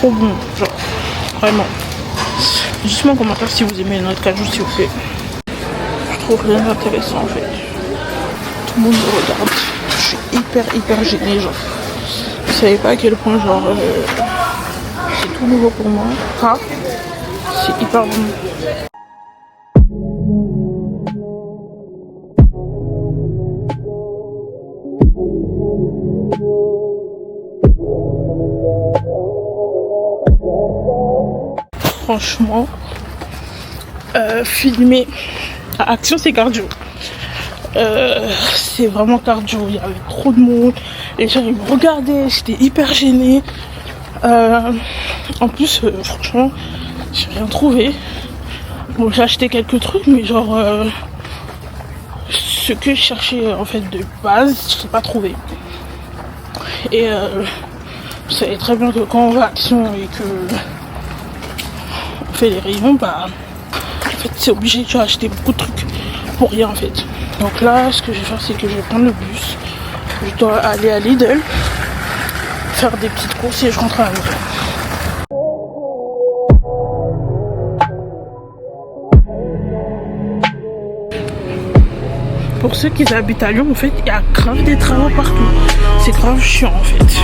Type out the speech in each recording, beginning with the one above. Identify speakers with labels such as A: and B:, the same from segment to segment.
A: trop bon, genre vraiment. Dites-moi en commentaire si vous aimez notre cajou, s'il vous plaît. Je trouve rien d'intéressant en fait. Tout le monde me regarde. Je suis hyper gênée, genre. Vous savez pas à quel point, genre, c'est tout nouveau pour moi. Ah, c'est hyper bon. Franchement, filmer à Action, c'est cardio. C'est vraiment cardio. Il y avait trop de monde. Les gens ils me regardaient. J'étais hyper gênée. En plus, franchement, j'ai rien trouvé. Bon, j'ai acheté quelques trucs, mais genre ce que je cherchais en fait de base, je l'ai pas trouvé. Et vous savez très bien que quand on va à Action et que on fait les rayons, bah en fait c'est obligé de acheter beaucoup de trucs pour rien en fait. Donc là, ce que je vais faire, c'est que je vais prendre le bus. Je dois aller à Lidl, faire des petites courses et je rentre à la maison. Pour ceux qui habitent à Lyon, en fait, il y a grave des travaux partout. C'est grave chiant en fait.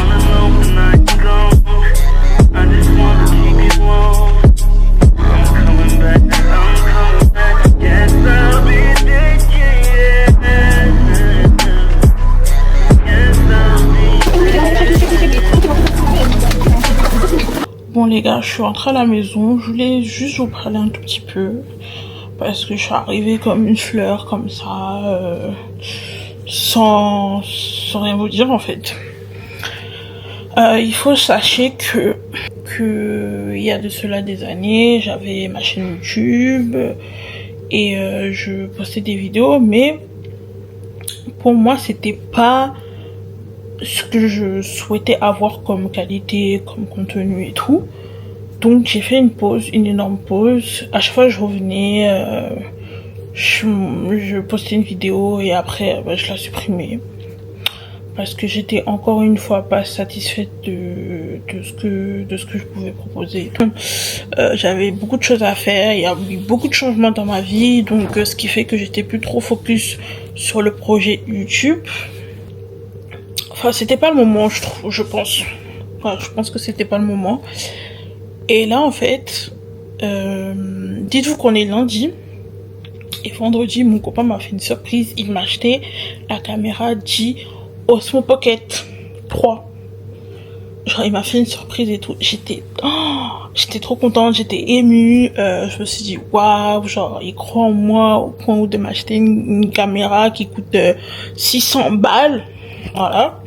A: Bon les gars, je suis rentrée à la maison. Je voulais juste vous parler un tout petit peu. Parce que je suis arrivée comme une fleur, comme ça, sans rien vous dire en fait. Il faut sachez que il y a de cela des années, j'avais ma chaîne YouTube et je postais des vidéos, mais pour moi c'était pas ce que je souhaitais avoir comme qualité, comme contenu et tout. Donc j'ai fait une pause, une énorme pause. À chaque fois je revenais, je postais une vidéo et après je la supprimais. Parce que j'étais encore une fois pas satisfaite de ce que je pouvais proposer. J'avais beaucoup de choses à faire, il y a eu beaucoup de changements dans ma vie. Donc ce qui fait que j'étais plus trop focus sur le projet YouTube. Enfin c'était pas le moment je pense. Enfin, je pense que c'était pas le moment. Et là en fait, dites-vous qu'on est lundi et vendredi mon copain m'a fait une surprise, il m'a acheté la caméra Osmo Pocket 3. Genre il m'a fait une surprise et tout, j'étais trop contente, j'étais émue, je me suis dit waouh, genre il croit en moi au point de m'acheter une caméra qui coûte 600 balles, voilà.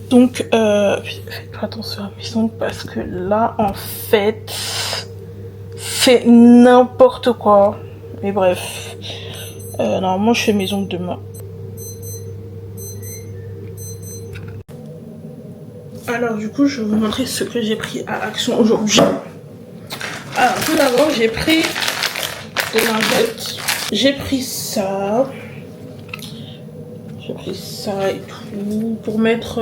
A: Donc, faites attention à mes ongles parce que là, en fait, c'est n'importe quoi. Mais bref, normalement, je fais mes ongles demain. Alors, du coup, je vais vous montrer ce que j'ai pris à Action aujourd'hui. Alors, tout d'abord, j'ai pris des lingettes. J'ai pris ça. J'ai pris ça et tout pour mettre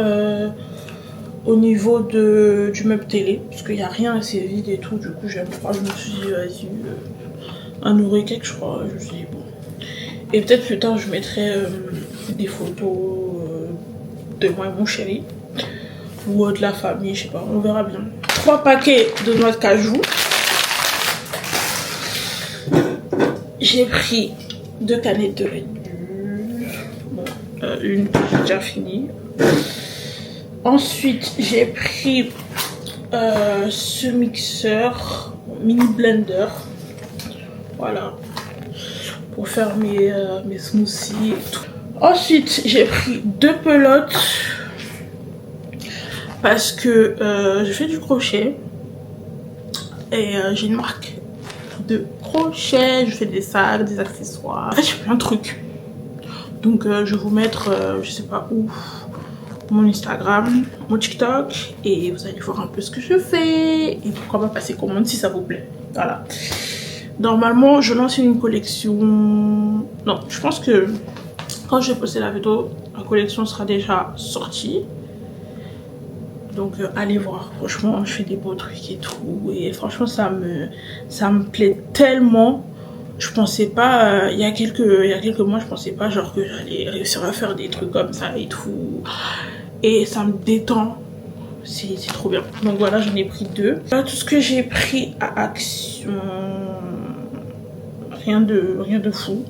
A: au niveau du meuble télé parce qu'il n'y a rien, c'est vide et tout. Du coup j'aime pas, je me suis dit vas-y, un oreiller je crois. Je me suis dit bon, et peut-être plus tard je mettrai des photos de moi et mon chéri ou de la famille, je sais pas, on verra bien. 3 paquets de noix de cajou. J'ai pris 2 canettes de Red Bull. Bon, une que j'ai déjà finie. Ensuite, j'ai pris ce mixeur mini blender. Voilà. Pour faire mes smoothies et tout. Ensuite, j'ai pris 2 pelotes. Parce que je fais du crochet. Et j'ai une marque de crochet. Je fais des sacs, des accessoires. En fait, je fais plein de trucs. Donc je vais vous mettre, je sais pas où, mon Instagram, mon TikTok. Et vous allez voir un peu ce que je fais. Et pourquoi pas passer commande si ça vous plaît. Voilà. Normalement, je lance une collection. Non, je pense que quand je vais poster la vidéo, la collection sera déjà sortie. Donc allez voir, franchement je fais des beaux trucs et tout, et franchement ça me plaît tellement. Je pensais pas, il y a quelques mois, je pensais pas genre que j'allais réussir à faire des trucs comme ça et tout. Et ça me détend, c'est trop bien. Donc voilà, j'en ai pris 2. Là, tout ce que j'ai pris à Action, rien de fou.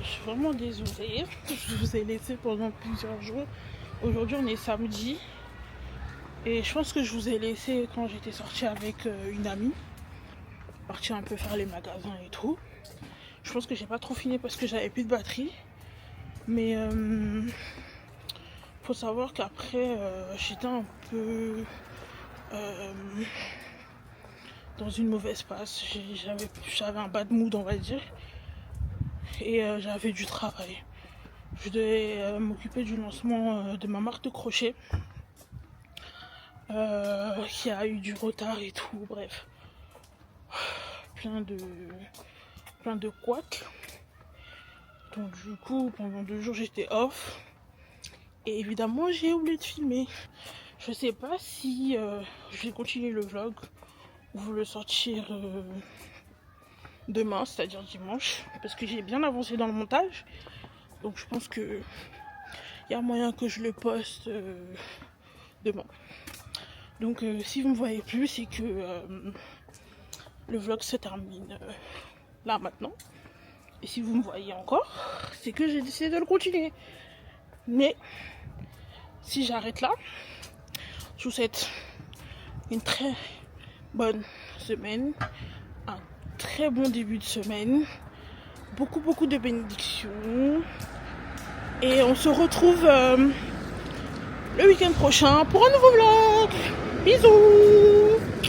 A: Je suis vraiment désolée, je vous ai laissé pendant plusieurs jours. Aujourd'hui on est samedi et je pense que je vous ai laissé quand j'étais sortie avec une amie, partie un peu faire les magasins et tout. Je pense que j'ai pas trop fini parce que j'avais plus de batterie, mais faut savoir qu'après j'étais un peu dans une mauvaise passe, j'avais un bad mood on va dire. Et j'avais du travail. Je devais m'occuper du lancement de ma marque de crochet qui a eu du retard et tout, bref. Plein de couacs. Donc du coup, pendant 2 jours, j'étais off. Et évidemment, j'ai oublié de filmer. Je sais pas si je vais continuer le vlog ou vous le sortir demain, c'est-à-dire dimanche, parce que j'ai bien avancé dans le montage, donc je pense que il y a moyen que je le poste demain. Donc si vous me voyez plus, c'est que le vlog se termine là maintenant, et si vous me voyez encore, c'est que j'ai décidé de le continuer. Mais si j'arrête là, je vous souhaite une très bonne semaine, un très bon début de semaine, beaucoup de bénédictions, et on se retrouve le week-end prochain pour un nouveau vlog. Bisous.